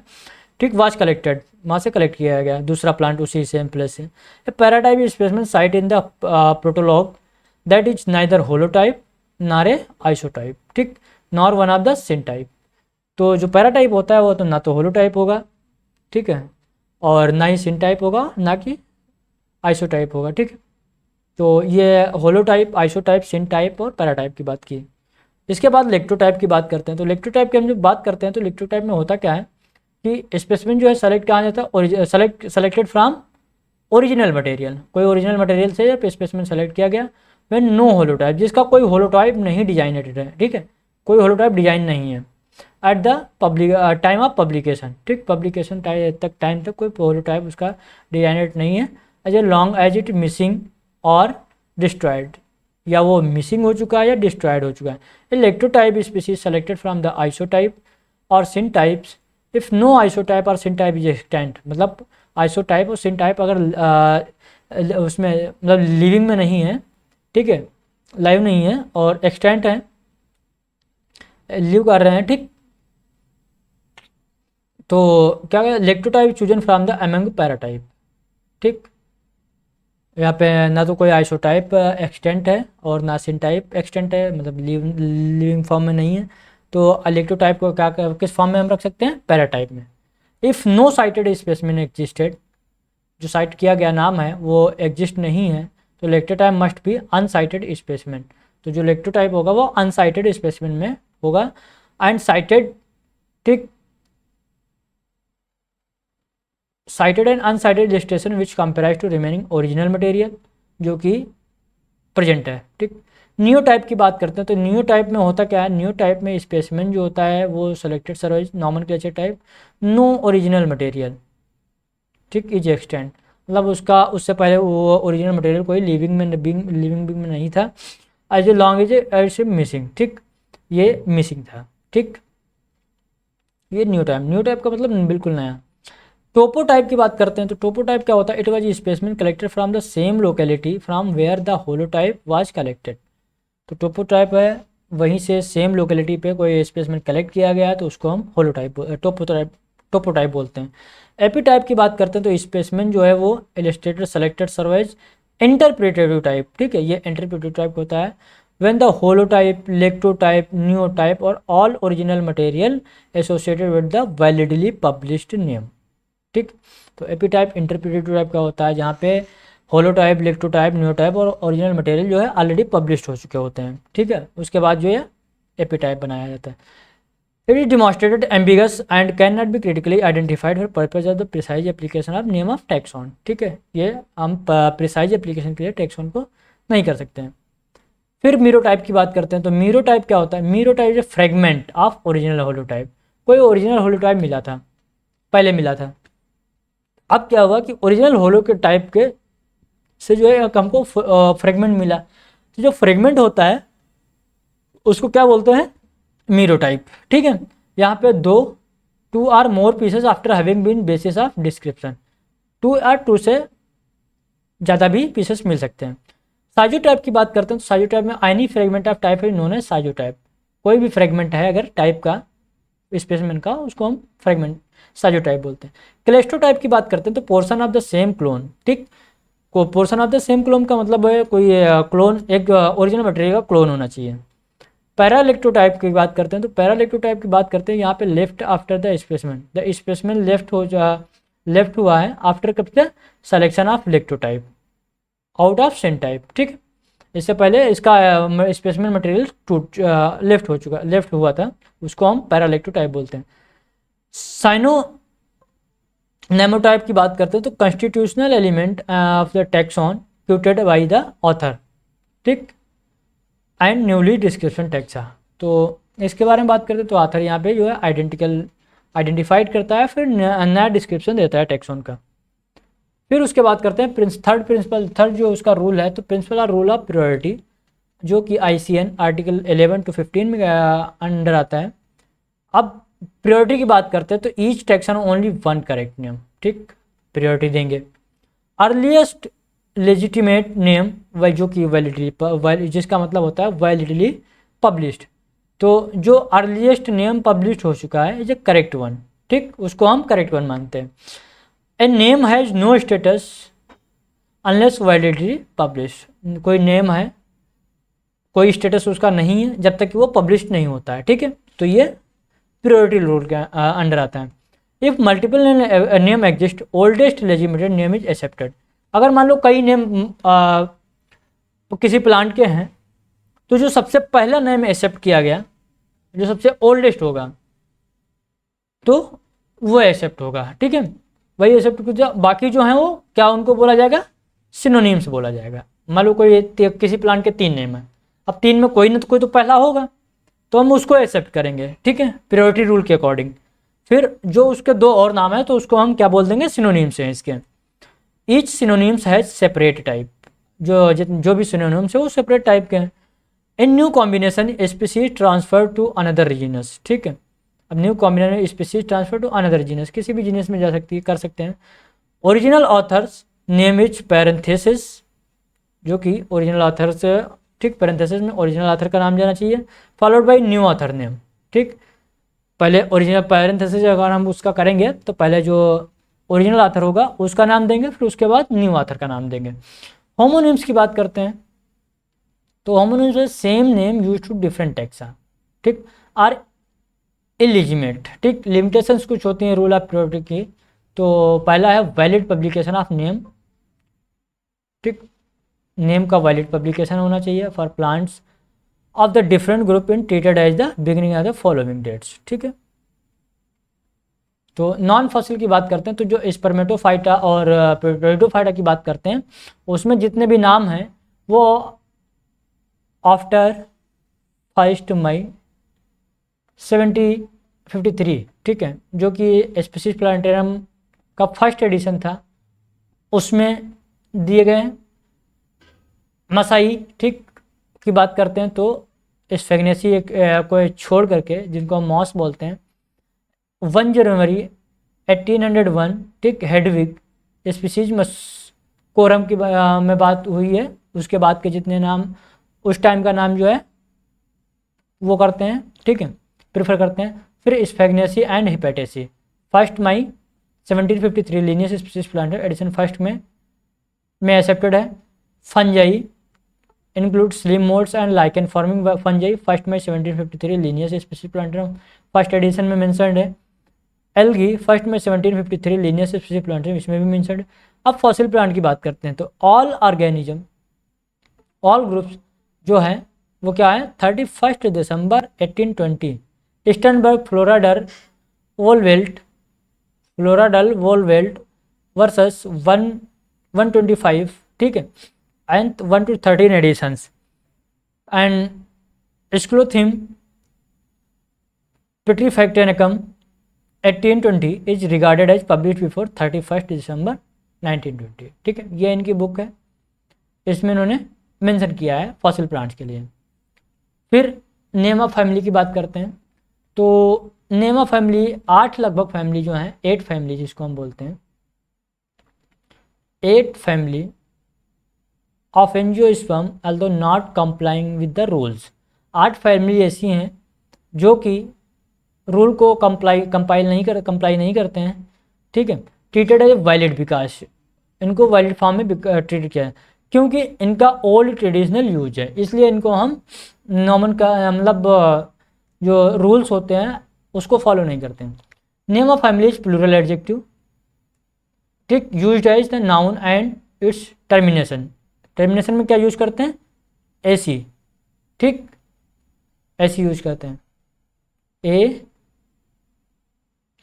ठीक। वाज कलेक्टेड, वहाँ से कलेक्ट किया गया दूसरा प्लांट उसी सेम प्लेस से। Paratype specimen cited in the protologue that is neither holotype nor a isotype, ठीक, nor one of the syntype. तो जो पैराटाइप होता है वो तो ना तो होलोटाइप होगा, ठीक है, और ना ही सिन टाइप होगा ना कि आइसोटाइप होगा, ठीक है। तो ये होलोटाइप, आइसोटाइप, सिन टाइप और पैराटाइप की बात की। इसके बाद इलेक्ट्रोटाइप की बात करते हैं। तो इलेक्ट्रोटाइप की हम जब बात करते हैं तो इलेक्ट्रोटाइप में होता क्या है कि स्पेसिमेन जो है सेलेक्ट कहाँ जाता है, सेलेक्टेड फ्रॉम ओरिजिनल मटेरियल, कोई ओरिजिनल मटेरियल से स्पेसिमेन सेलेक्ट किया गया। व्हेन नो होलोटाइप, जिसका कोई होलोटाइप नहीं डिजाइनेटेड है, ठीक है, कोई होलोटाइप डिजाइन नहीं है at the time of publication, ठीक, पब्लिकेशन टाइम तक कोई होलोटाइप उसका डिजाइनेट नहीं है, as a long as it missing और डिस्ट्रॉयड, या वो मिसिंग हो चुका है या डिस्ट्रॉयड हो चुका है। Lectotype species selected from the isotype और syntypes if no isotype और सिन टाइप इज एक्सटेंट, मतलब आइसोटाइप और सिन टाइप अगर उसमें मतलब लिविंग में नहीं है, ठीक है, लाइव नहीं है और एक्सटेंट है, लिव कर रहे हैं, ठीक, तो क्या है, lectotype chosen from the among paratype. ठीक, यहाँ पे ना तो कोई आइसोटाइप एक्सटेंट है और ना सिनटाइप एक्सटेंट है, मतलब लिविंग फॉर्म में नहीं है। तो इलेक्ट्रोटाइप को क्या किस फॉर्म में हम रख सकते हैं, पैराटाइप में। If no cited specimen existed, जो साइट किया गया नाम है वो एग्जिस्ट नहीं है, तो lectotype must be uncited specimen. तो जो इलेक्ट्रोटाइप होगा वो अनसाइटेड स्पेसिमेन में होगा। एंड साइटेड, ठीक, cited and uncited registration which comprise to remaining original material, जो कि प्रेजेंट है। ठीक, न्यू टाइप की बात करते हैं तो न्यू टाइप में होता क्या है, न्यू टाइप में स्पेसिमेन जो होता है वो selected serves nomenclature type, no original material. ठीक, इज एक्सटेंड, मतलब उसका उससे पहले वो ओरिजिनल मटेरियल कोई लिविंग बिंग में नहीं था। As a long as missing, ठीक, ये मिसिंग था। ठीक, ये न्यू टाइप का मतलब बिल्कुल नया। टोपो टाइप की बात करते हैं तो टोपो टाइप क्या होता है, it was specimen collected from the same locality from where the holotype was collected. तो टोपो टाइप है, वहीं से सेम लोकेलिटी पे कोई स्पेसिमेन कलेक्ट किया गया है तो उसको हम होलोटाइप टोपो टाइप बोलते हैं। एपी टाइप की बात करते हैं तो स्पेसिमेन जो है वो इलस्ट्रेटेड सेलेक्टेड सर्वाइज इंटरप्रिटेटिव टाइप। ठीक है, ये इंटरप्रिटेटिव टाइप होता है when the holotype, lectotype, neotype और all original material associated with the validly published name। ठीक, तो एपीटाइप इंटरप्रिटेटिव टाइप का होता है जहाँ पे होलोटाइप, इलेक्ट्रोटाइप, न्यूटाइप और ओरिजिनल मटेरियल जो है ऑलरेडी पब्लिश्ड हो चुके होते हैं। ठीक है, उसके बाद जो है एपीटाइप बनाया जाता है। It is demonstrated ambiguous and can not be critically identified for purpose of the precise application of name of taxon. ठीक है, ये हम प्रिसाइज एप्लीकेशन के लिए टैक्सॉन को नहीं कर सकते हैं। फिर मीरोटाइप की बात करते हैं तो मीरोटाइप क्या होता है, merotype is fragment of original holotype. कोई ओरिजिनल होलोटाइप मिला था, पहले मिला था, अब क्या हुआ कि ओरिजिनल होलो के टाइप के से जो है हमको फ्रेगमेंट मिला। तो जो फ्रेगमेंट होता है उसको क्या बोलते हैं, मीरोटाइप। ठीक है, यहाँ पे two or more pieces after having been basis of description, two से ज़्यादा भी पीसेस मिल सकते हैं। साइजो टाइप की बात करते हैं तो साइजो टाइप में any fragment of type is known as sizotype. कोई भी फ्रेगमेंट है अगर टाइप का, स्पेसिमेन का, उसको हम फ्रेगमेंट साइजो टाइप बोलते हैं। क्लेस्टो टाइप की बात करते हैं तो portion of the same clone. ठीक, को portion of the same clone का मतलब है कोई क्लोन एक ओरिजिनल मटेरियल का क्लोन होना चाहिए। पैराइलेक्ट्रोटाइप की बात करते हैं तो पैराइलेक्ट्रोटाइप की बात करते हैं यहाँ पे left after the specimen left हुआ है आफ्टर कब से, selection of lectotype out of syntype. ठीक, इससे पहले इसका स्पेसिमेन मटेरियल लेफ्ट हुआ था, उसको हम पैराइलेक्ट्रोटाइप बोलते हैं। साइनो नेमोटाइप की बात करते हैं तो constitutional element of the taxon quoted by the author. ठीक, एंड न्यूली डिस्क्रिप्शन टैक्सा। तो इसके बारे में बात करते हैं तो ऑथर यहाँ पे जो है आइडेंटिफाइड करता है, फिर नया डिस्क्रिप्शन देता है टैक्सॉन का। फिर उसके बाद करते हैं थर्ड जो उसका रूल है तो प्रिंसिपल और रूल ऑफ प्रियोरिटी, जो कि ICN आर्टिकल 11 to 15 में अंडर आता है। अब प्रियोरिटी की बात करते हैं तो each taxon only one correct name. ठीक, प्रियोरिटी देंगे। अर्लीस्ट लेजिटिमेट नेम जो कि वैलिडली, जिसका मतलब होता है वैलिडली पब्लिश्ड, तो जो अर्लीस्ट नेम पब्लिश हो चुका है इज ए करेक्ट वन। ठीक, उसको हम करेक्ट वन मानते हैं। A name has no status unless validly publish, कोई नेम है, कोई स्टेटस उसका नहीं है जब तक कि वो पब्लिश नहीं होता है। ठीक है, तो ये प्रियोरिटी रूल के अंडर आता है। If multiple name exist oldest legitimate name is accepted. अगर मान लो कई नेम किसी प्लांट के हैं तो जो सबसे पहला नेम एक्सेप्ट किया गया, जो सबसे ओल्डेस्ट होगा तो वो एक्सेप्ट होगा। ठीक है, वही एक्सेप्ट, बाकी जो हैं वो क्या उनको बोला जाएगा, सिनोनिम्स बोला जाएगा। मान लो कोई किसी प्लांट के 3 नेम है, अब 3 में कोई ना कोई तो पहला होगा तो हम उसको एक्सेप्ट करेंगे। ठीक है, प्रियोरिटी रूल के अकॉर्डिंग। फिर जो उसके 2 और नाम है तो उसको हम क्या बोल देंगे, सिनोनिम्स हैं इसके। Each synonyms has separate type, जो भी सिनोनिम्स है वो सेपरेट टाइप के हैं। In new combination species transfer to another genus. ठीक है, अब new combination species transfer to another genus, किसी भी जीनस में जा सकती है, कर सकते हैं। Original author's name is parenthesis, जो कि ओरिजिनल ऑथर से, ठीक, पैरेंथेसिस में ओरिजिनल ऑथर का नाम जाना चाहिए, followed by new author name. ठीक, पहले ओरिजिनल पैरेंथेसिस अगर हम उसका करेंगे तो पहले जो ओरिजिनल ऑथर होगा उसका नाम देंगे, फिर उसके बाद न्यू ऑथर का नाम देंगे। होमोनिम्स की बात करते हैं तो होमोनिम्स में same name use to different taxa, ठीक, आर इलिजिमेट, ठीक। लिमिटेशंस कुछ होती हैं रूल ऑफ प्रियोरिटी की। तो पहला है वैलिड पब्लिकेशन ऑफ नेम, ठीक, नेम का वैलिड पब्लिकेशन होना चाहिए for plants of the different group in treated as the beginning of the following dates, ठीक है। तो नॉन फॉसिल की बात करते हैं तो जो स्पर्मेटोफाइटा और पेरिडोफाइटा की बात करते हैं उसमें जितने भी नाम हैं वो आफ्टर 1 मई 1753, ठीक है, जो कि स्पीसीज प्लांटेरियम का फर्स्ट एडिशन था उसमें दिए गए हैं। मसाई, ठीक, की बात करते हैं तो स्फेग्नेसी एक को छोड़ करके जिनको हम मॉस बोलते हैं 1 जनवरी 1801, ठीक, हेडविग स्पीसीज कोरम की में बात हुई है। उसके बाद के जितने नाम उस टाइम का नाम जो है वो करते हैं, ठीक है, प्रेफर करते हैं। फिर स्फेग्नेसी एंड हिपेटेसी 1 मई 1753 Linnaeus species Plantarum edition first में एक्सेप्टेड है। Fungi includes slim modes and lichen forming fungi 1 मई 1753 Linnaeus species Plantarum first edition में मेंशन्ड है। एल्गी 1 मई 1753 लीनियस स्पीसीज प्लांटर इसमें भी मेंशन्ड है। अब फॉसिल प्लांट की बात करते हैं तो ऑल ऑर्गेनिज्म, ऑल ग्रुप्स जो है वो क्या है 31 दिसंबर 1820 स्टर्नबर्ग फ्लोराडल वोलवेल्ट वर्सेस 125, ठीक है, and 1 to 13 editions, and Sclothym petrifactanicum 1820 is regarded as published before 31 December 1920, ठीक है। ये इनकी बुक है, इसमें इन्होंने मेंशन किया है फॉसिल प्लांट्स के लिए। फिर नेमा फैमिली की बात करते हैं तो नेमा फैमिली 8 लगभग फैमिली जो हैं 8 फैमिली जिसको हम बोलते हैं 8 family of angiosperm although not complying with the rules. 8 family ऐसी हैं जो कि रूल को कंप्लाई नहीं करते हैं, ठीक है। ट्रीटेड एज वैलिड विकास, इनको वैलिड फॉर्म में ट्रीट किया है क्योंकि इनका ओल्ड ट्रेडिशनल यूज है, इसलिए इनको हम नॉर्मल का मतलब जो रूल्स होते हैं उसको फॉलो नहीं करते हैं। Name of family is plural adjective, ठीक, used as the noun and its termination में क्या यूज करते हैं एसी, ठीक, एसी यूज करते हैं। ए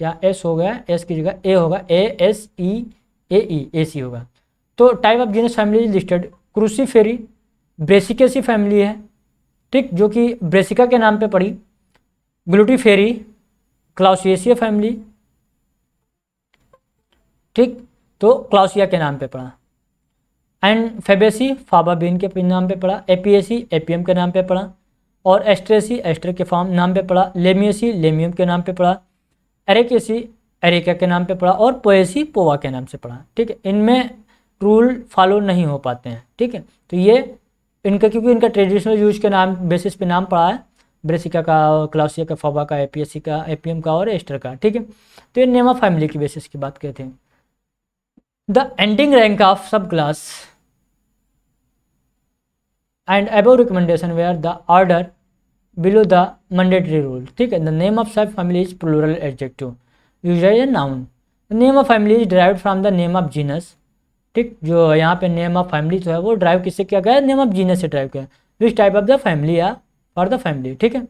या एस हो गया, एस की जगह ए होगा, एसी होगा। तो type of genus family listed Cruciferae Brassicaceae family है, ठीक, जो कि ब्रेसिका के नाम पे पड़ी। ग्लूटीफेरी क्लाउसिएसिया फैमिली, ठीक, तो क्लाउसिया के नाम पे पड़ा। एंड फेबेसी फाबा बीन के नाम पे पड़ा। एपीएसी एपीएम के नाम पे पड़ा। और एस्ट्रेसी एस्टर के फॉर्म नाम पे पड़ा। लेमियसी लेमियम के नाम पे पड़ा। एरेकेसी एरेका के नाम पे पड़ा। और पोएसी पोवा के नाम से पड़ा, ठीक है। इनमें रूल फॉलो नहीं हो पाते हैं, ठीक है। तो ये इनका क्योंकि इनका ट्रेडिशनल यूज के नाम बेसिस पे नाम पड़ा है, ब्रेसिका का, क्लाउसिया का, फाबा का, एपीएसी का, एपीएम का और एस्टर का, ठीक है। तो ये नेमा फैमिली की बेसिस की बात करते हैं। द एंडिंग रैंक ऑफ सब class and above recommendation were the order below the mandatory rule, ठीक है। the name of sub family is plural adjective used as a noun. the name of family is derived from the name of genus, ठीक, जो यहाँ पे name of family जो है वो drive किससे किया गया है, नेम ऑफ जीनस से ड्राइव किया है, which type of the family या फॉर द फैमिली, ठीक है।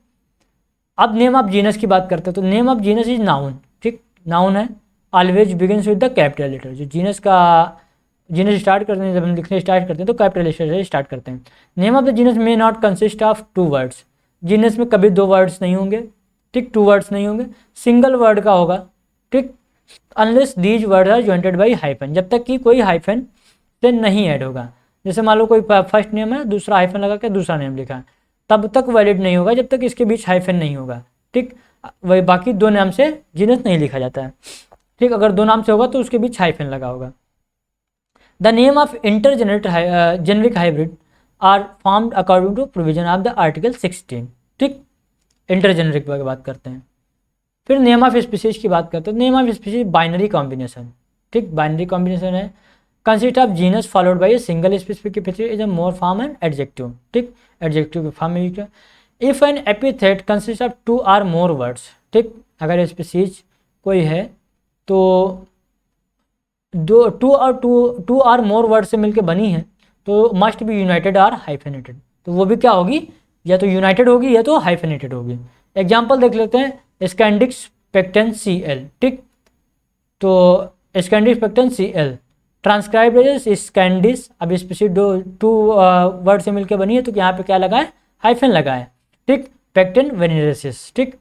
अब नेम ऑफ जीनस की बात करते हैं तो name of genus is noun, ठीक, नाउन है। Always begins with the capital letter, जो जीनस का जीनस स्टार्ट करते हैं, जब हम लिखने स्टार्ट करते हैं तो कैपिटल लेटर से स्टार्ट करते हैं। Name of the genus may not consist of 2 words, genus में कभी 2 वर्ड्स नहीं होंगे, ठीक, 2 वर्ड्स नहीं होंगे, सिंगल वर्ड का होगा, ठीक, unless these word are jointed by hyphen, जब तक कि कोई हाइफन से नहीं ऐड होगा। जैसे मान लो कोई फर्स्ट नेम है, दूसरा हाइफन लगा के दूसरा नेम लिखा है, तब तक वैलिड नहीं होगा जब तक इसके बीच हाइफन नहीं होगा, ठीक। वही बाकी 2 नाम से जीनस नहीं लिखा जाता है, ठीक। अगर 2 नाम से होगा तो उसके बीच हाइफन लगा होगा। The name of intergeneric generic hybrid are formed according to provision of the article 16, ठीक। इंटरजेनरिक की बात करते हैं फिर नेम ऑफ स्पीसीज की बात करते हैं। Name of species binary combination, ठीक, बाइनरी कॉम्बिनेशन है। Consist of genus followed by a single specific epithet is a more form and adjective, ठीक, एडजेक्टिव के फॉर्म में यूज है। If an epithet consist of 2 और मोर वर्ड्स, ठीक, अगर species कोई है तो टू और मोर वर्ड से मिलकर बनी है तो मस्ट बी यूनाइटेड और हाइफेनेटेड, तो वो भी क्या होगी, या तो यूनाइटेड होगी या तो हाइफेनेटेड होगी। एग्जाम्पल देख लेते हैं, स्कैंडिक्स पेक्टेन CL, ठीक, तो स्कैंडिक्स पेक्टेन CL ट्रांसक्राइब स्कैंडिस, अब स्पेसिफिक 2 वर्ड से मिलकर बनी है तो यहाँ पे क्या लगा है, हाइफेन लगा है, ठीक, पेक्टेन वेनेरेसिस, ठीक।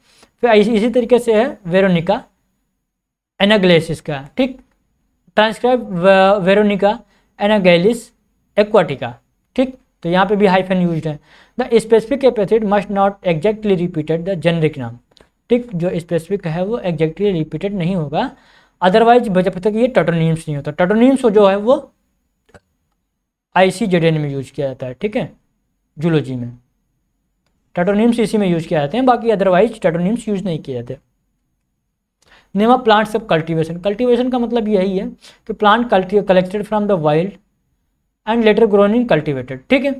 फिर इसी तरीके से है वेरोनिका एनाग्लेसिस का, ठीक, ट्रांसक्राइब वेरोनिका एनागैलिस एक्वाटिका, ठीक, तो यहाँ पे भी हाइफन यूज्ड है। The specific epithet must not exactly repeated the generic नाम, ठीक, जो स्पेसिफिक है वो एग्जैक्टली रिपीटेड नहीं होगा, अदरवाइज जब तक ये टोटोनिम्स नहीं होता। टोटोनिम्स जो है वो ICZN में यूज किया जाता है, ठीक है, जूलॉजी में टोटोनिम्स इसी में यूज किया जाते हैं, बाकी अदरवाइज टोटोनिम्स यूज नहीं किए जाते। Name of plants of cultivation, cultivation का मतलब यही है कि plant collected from the wild and later grown in cultivated, ठीक है,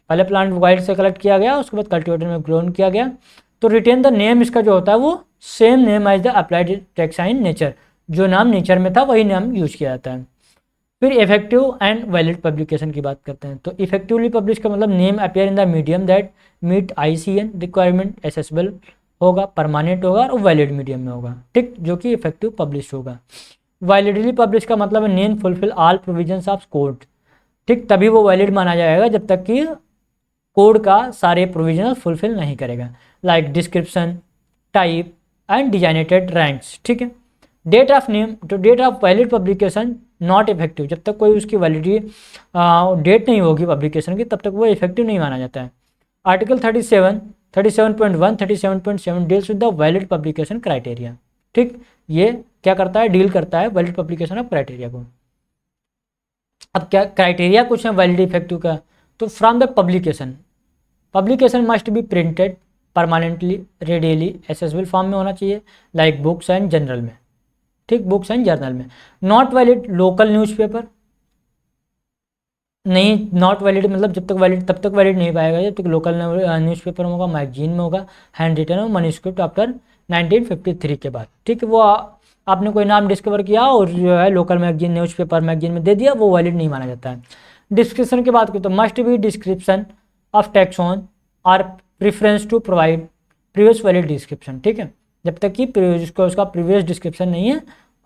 पहले प्लांट वाइल्ड से कलेक्ट किया गया, उसके बाद कल्टिवेटेड में ग्रोन किया गया, तो रिटेन द नेम इसका जो होता है वो same name as the applied taxa in nature, जो नाम नेचर में था वही नाम यूज किया जाता है। फिर इफेक्टिव एंड वैलिड पब्लिकेशन की बात करते हैं, तो इफेक्टिवली पब्लिश का मतलब name appear in the medium that meet ICN requirement, accessible होगा, परमानेंट होगा और वैलिड मीडियम में होगा, ठीक, जो कि इफेक्टिव पब्लिश होगा। वैलिडली पब्लिश का मतलब है name fulfil all provisions of code, ठीक, तभी वो वैलिड माना जाएगा जब तक कि कोड का सारे प्रोविजन फुलफिल नहीं करेगा, like description, type and designated ranks, ठीक है। डेट ऑफ नेम तो date of valid publication not effective, जब तक कोई उसकी वैलिडिटी डेट नहीं होगी पब्लिकेशन की तब तक वो इफेक्टिव नहीं माना जाता है। Article 37, 37.1, 37.7 deals with the valid publication criteria, ठीक, ये क्या करता है, डील करता है वैलिड पब्लिकेशन ऑफ क्राइटेरिया को। अब क्या क्राइटेरिया कुछ है वैलिड इफेक्टिव का, तो from the publication, publication must be printed permanently radially accessible form में होना चाहिए, लाइक बुक्स एंड जनरल में, ठीक, बुक्स एंड जर्नल में। नॉट वैलिड लोकल न्यूज़पेपर, नहीं, नॉट वैलिड मतलब जब तक वैलिड तब तक वैलिड नहीं पाएगा जब तक लोकल न्यूज़पेपर में होगा, मैगजीन में होगा, हैंड रिटन और मनीस्क्रिप्ट आफ्टर 1953 के बाद, ठीक, वो आपने कोई नाम डिस्कवर किया और जो है लोकल मैगजीन न्यूज़पेपर मैगजीन में दे दिया, वो वैलिड नहीं माना जाता है। डिस्क्रिप्शन की बात करें तो must be description of taxon और preference to provide previous valid description, ठीक है, जब तक कि उसका प्रीवियस डिस्क्रिप्शन नहीं है,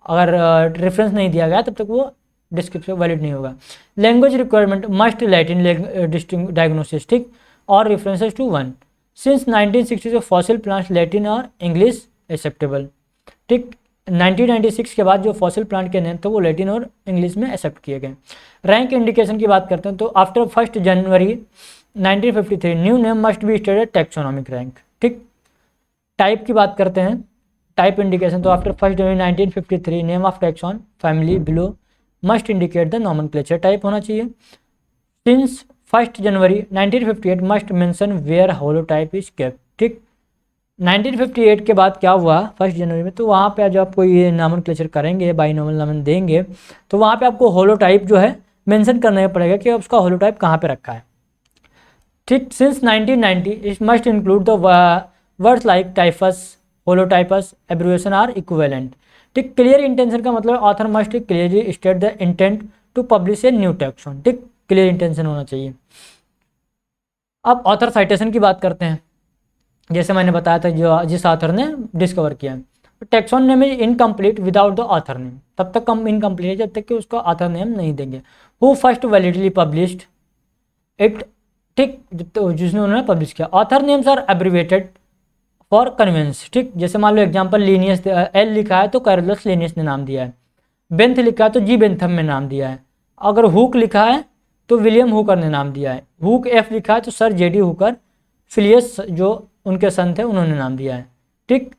अगर रेफरेंस नहीं दिया गया तब तक वो डिस्क्रिप्शन वैलिड नहीं होगा। Language requirement must Latin diagnosis, ठीक, और रेफरेंसेस टू 1 सिंस 1960 से फॉसिल प्लांट्स लैटिन और इंग्लिश एक्सेप्टेबल, ठीक, 1996 के बाद जो फॉसिल प्लांट के नेम थे वो लैटिन और इंग्लिश में एक्सेप्ट किए गए। रैंक इंडिकेशन की बात करते हैं तो after 1 January 1953 new name must be stated taxonomic rank, ठीक। टाइप की बात करते हैं, टाइप इंडिकेशन तो after 1 January 1953 name of taxon family below must indicate the nomenclature type होना चाहिए। Since 1 January 1958 must mention where holotype is kept, ठीक, 1958 के बाद क्या हुआ 1 जनवरी में, तो वहाँ पे जब आप कोई नॉमेनक्लेचर करेंगे, बाइनोमियल नामन देंगे तो वहाँ पे आपको होलोटाइप जो है मेंशन करना पड़ेगा कि उसका होलोटाइप कहाँ पे रखा है, ठीक। Since 1990 it must include the words like typus, holotypus, abbreviation or equivalent, ठीक। क्लियर इंटेंशन का मतलब author must clearly state the intent to publish a new taxon, ठीक, क्लियर इंटेंशन होना चाहिए। अब ऑथर साइटेशन की बात करते हैं, जैसे मैंने बताया था जो जिस ऑथर ने डिस्कवर किया, taxon name is incomplete without the author name, तब तक हम इनकम्प्लीट है जब तक कि उसका ऑथर नेम नहीं देंगे। Who first validly published it, ठीक, जिसने उन्होंने पब्लिश किया। Author names are abbreviated for convenience, ठीक, जैसे मान लो एग्जांपल लीनियस एल लिखा है तो कैरोलस लीनियस ने नाम दिया है, बेंथ लिखा है तो जी बेंथम में नाम दिया है, अगर हुक लिखा है तो विलियम हुकर ने नाम दिया है, हुक एफ लिखा है तो सर जेडी हुकर, फिलियस जो उनके सन थे उन्होंने नाम दिया है, ठीक।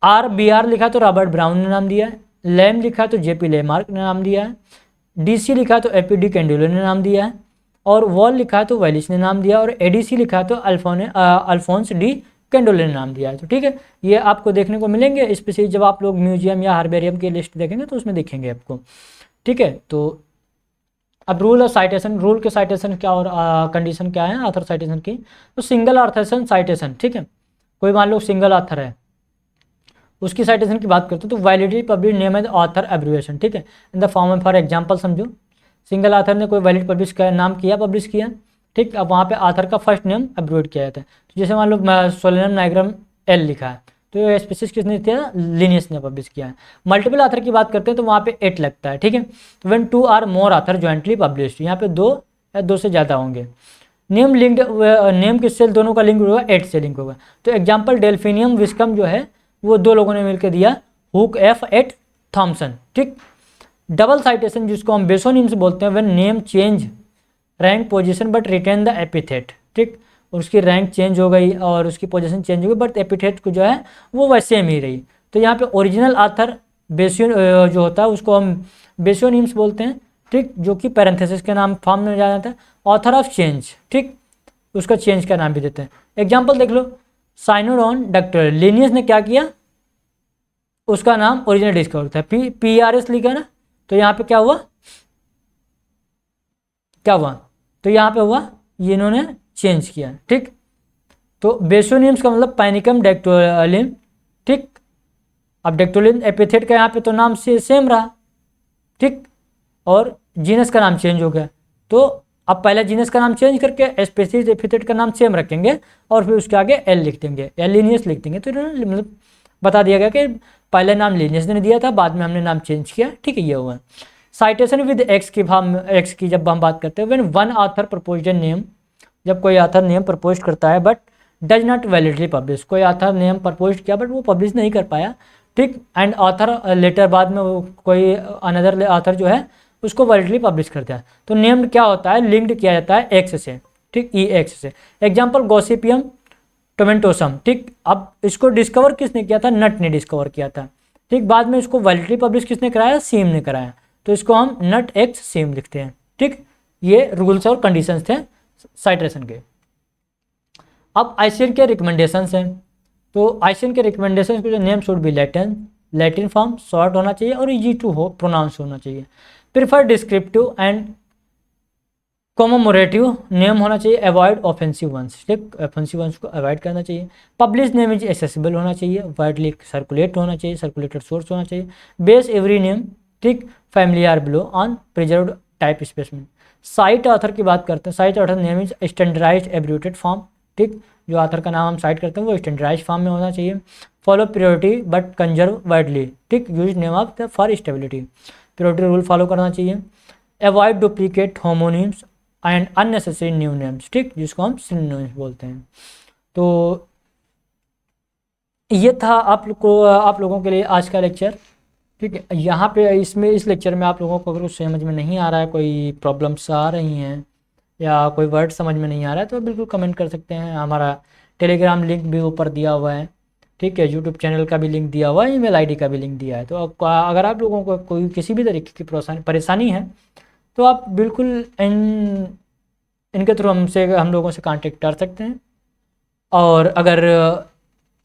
आर बी आर लिखा तो रॉबर्ट ब्राउन ने नाम दिया है, लैम लिखा तो जेपी लेमार्क ने नाम दिया है, डीसी लिखा तो एपी डी कैंडुलो ने नाम दिया है, और वॉल लिखा तो वैलिस ने नाम दिया, और एडीसी लिखा तो अल्फोंस डी कैंडोलिन नाम दिया है। तो ठीक है, ये आपको देखने को मिलेंगे स्पेशली जब आप लोग म्यूजियम या हर्बेरियम की लिस्ट देखेंगे तो उसमें देखेंगे आपको। ठीक है, तो अब रूल और साइटेशन, रूल के साइटेशन क्या और कंडीशन क्या है ऑथर साइटेशन की। तो सिंगल ऑथरेशन साइटेशन, ठीक है, कोई मान लो सिंगल ऑथर है, उसकी साइटेशन की बात करते हैं तो validly publish name and author abbreviation, ठीक है, in the form for example समझो, सिंगल ऑथर ने कोई वैलिड पब्लिश किया, नाम किया, पब्लिश किया, ठीक, अब वहाँ पे ऑथर का फर्स्ट नेम एब्रिवेट किया जाता है। तो जैसे मान लो सोलेनम नाइग्राम एल लिखा है तो ये स्पेसिस किसने किया, लिनियस ने पब्लिश किया है। मल्टीपल ऑथर की बात करते हैं तो वहाँ पे 8 लगता है, ठीक है। तो when 2 or more author jointly publish, यहाँ पे 2 या 2 से ज़्यादा होंगे। नेम लिंक्ड, नेम किससे दोनों का लिंक होगा, 8 से लिंक होगा। तो एग्जाम्पल डेल्फिनियम विस्कम जो है वो 2 लोगों ने मिलकर दिया, हुक एफ एट थॉमसन, ठीक। डबल साइटेशन जिसको हम बेसोनिम्स बोलते हैं, when name change rank position but retain the epithet, ठीक, उसकी रैंक चेंज हो गई और उसकी पोजीशन चेंज हो गई बट एपिथेट को जो है वो वैसे सेम ही रही। तो यहाँ पे ओरिजिनल ऑथर बेसियो जो होता है उसको हम बेसियोनिम्स बोलते हैं, ठीक, जो कि पैरेंथेसिस के नाम फॉर्म में जाना जाता है। ऑथर ऑफ चेंज, ठीक, उसका चेंज का नाम भी देते हैं। एग्जाम्पल देख लो, साइनोडॉन डक्टर, लिनियस ने क्या किया, उसका नाम ओरिजिनल डिस्कवर था, PRS लिखा ना, तो यहाँ पे क्या हुआ, क्या हुआ, तो यहाँ पे हुआ ये इन्होंने चेंज किया, ठीक। तो बेसोनिम्स का मतलब पैनिकम डेक्टोलिन, ठीक, अब डेक्टोलिन एपिथेट का यहाँ पे तो नाम से सेम रहा, ठीक, और जीनस का नाम चेंज हो गया। तो अब पहले जीनस का नाम चेंज करके स्पेसिस एपिथेट का नाम सेम रखेंगे और फिर उसके आगे एल लिख देंगे, एल लिनियस लिख देंगे। तो इन्होंने मतलब बता दिया गया कि पहले नाम लिनियस ने दिया था, बाद में हमने नाम चेंज किया, ठीक है, ये हुआ। साइटेशन विद एक्स की फॉर्म, एक्स की जब हम बात करते हैं, when one author proposed name, जब कोई ऑथर नेम प्रपोज करता है but does not validly publish, कोई ऑथर नेम प्रपोज किया बट वो पब्लिश नहीं कर पाया, ठीक, एंड ऑथर लेटर बाद में वो कोई अनदर ऑथर जो है उसको वैलिडली पब्लिश करता है, तो नेम्ड क्या होता है, लिंक्ड किया जाता है एक्स से, ठीक, EX से। एग्जाम्पल गॉसिपियम टोमेंटोसम, ठीक, अब इसको डिस्कवर किसने किया था, नट ने डिस्कवर किया था, ठीक, बाद में इसको वैलिडली पब्लिश किसने कराया, सीम ने कराया, तो इसको हम नट एक्स सीम लिखते हैं, ठीक। ये रूल्स और कंडीशंस थे साइट्रेशन के। अब ICN के रिकमेंडेशंस हैं, तो ICN के रिकमेंडेशंस को जो name should be Latin form, short होना चाहिए और इजी टू हो प्रोनाउंस होना चाहिए। प्रिफर डिस्क्रिप्टिव एंड कॉमोमोरेटिव नेम होना चाहिए, अवॉइड ऑफेंसिव वंस, ठीक, ऑफेंसिव वंस को अवॉइड करना चाहिए। पब्लिश नेम इज एक्सेसिबल होना चाहिए, वाइडली सर्कुलेट होना चाहिए, सर्कुलेटेड सोर्स होना चाहिए। बेस एवरी नेम, ठीक, familiar below on preserved type specimen. Cite author की बात करते हैं, cite author name is standardised abbreviated form, ठीक, जो ऑथर का नाम हम साइट करते हैं वो स्टैंडर्डाइज्ड फॉर्म में होना चाहिए। Follow priority but conserve widely, ठीक, use name of the for stability, priority rule follow करना चाहिए। Avoid duplicate homonyms and unnecessary new names, ठीक, जिसको हम सिनोनिम्स बोलते हैं। तो ये था आप लोगों के लिए आज का लेक्चर, ठीक है। यहाँ पे इसमें इस लेक्चर में आप लोगों को अगर कुछ समझ में नहीं आ रहा है, कोई प्रॉब्लम्स आ रही हैं या कोई वर्ड समझ में नहीं आ रहा है तो बिल्कुल कमेंट कर सकते हैं। हमारा टेलीग्राम लिंक भी ऊपर दिया हुआ है, ठीक है, यूट्यूब चैनल का भी लिंक दिया हुआ है, ईमेल आईडी का भी लिंक दिया है। तो अगर आप लोगों को कोई किसी भी तरीके की परेशानी है तो आप बिल्कुल इनके थ्रू हम लोगों से कांटेक्ट कर सकते हैं। और अगर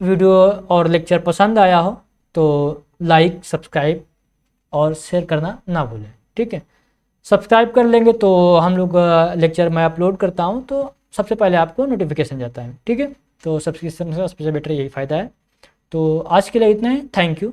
वीडियो और लेक्चर पसंद आया हो तो लाइक, सब्सक्राइब और शेयर करना ना भूलें, ठीक है। सब्सक्राइब कर लेंगे तो हम लोग लेक्चर मैं अपलोड करता हूँ तो सबसे पहले आपको नोटिफिकेशन जाता है, ठीक है। तो सब्सक्रिप्शन से सबसे बेटर यही फ़ायदा है। तो आज के लिए इतना ही, थैंक यू।